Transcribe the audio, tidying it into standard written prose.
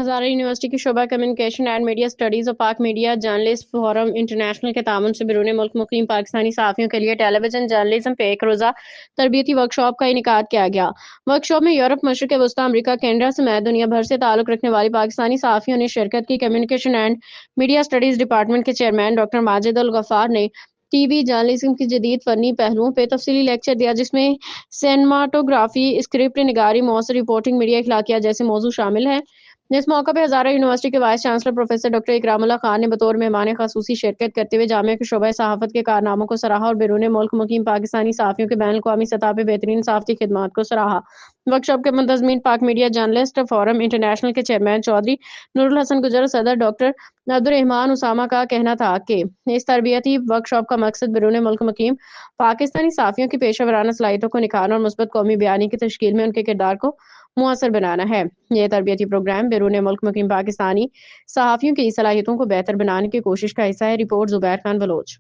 हज़ारा university की शोबा communication and media studies और पाक मीडिया जर्नलिस्ट फोरम इंटरनेशनल के तामुन से बैरून मुल्क मुकीम पाकिस्तानी सहाफ़ियों के लिए टेलीविज़न जर्नलिज्म पे एक रोज़ा तरबियती वर्कशॉप का इनेकाद किया गया। वर्कशॉप में यूरोप, मशरिक़ वस्ती, अमरीका, कनाडा समेत दुनिया भर से ताल्लुक़ रखने वाली पाकिस्तानी सहाफ़ियों ने शिरकत की। Communication and media studies department के चेयरमैन डॉक्टर माजिद अल गफ़ार ने टीवी जर्नलिज्म की जदीद फ़नी पहलुओं पे तफसीली लेक्चर दिया, जिसमें सिनेमाटोग्राफी, स्क्रिप्ट निगारी, मौसर रिपोर्टिंग, मीडिया अखलाकियात जैसे मौजू शामिल हैं। इस मौके पर हज़ारा यूनिवर्सिटी के vice chancellor professor doctor Ikramullah Khan ने बतौर मेहमान ख़ासूसी शिरकत करते हुए जामिया के शोबा सहाफ़त के कारनामों को सराहा और बैरून मुल्क मुकीम पाकिस्तानी सहाफ़ियों के बैनुल अक़वामी सतह पर बेहतरीन सहाफ़ती खिदमात को सराहा। वर्कशॉप के मुंतज़मीन पाक मीडिया जर्नलिस्ट फोरम इंटरनेशनल के चेयरमैन चौधरी नूरुल हसन गुजर, सदर डॉक्टर अब्दुर्रहमान उसामा का कहना था कि इस तरबियती वर्कशॉप का मकसद बैरून मुल्क मुकीम पाकिस्तानी सहाफ़ियों की पेशा वराना सलाहियतों को निखारना और मुस्बत कौमी बयानी की तश्कील में उनके किरदार को मुअस्सर बनाना है। यह तरबियती प्रोग्राम बैरून मुल्क मुकीम पाकिस्तानी सहाफ़ियों की सलाहियतों को बेहतर बनाने की कोशिश का हिस्सा है। Report Zubair Khan Bloch.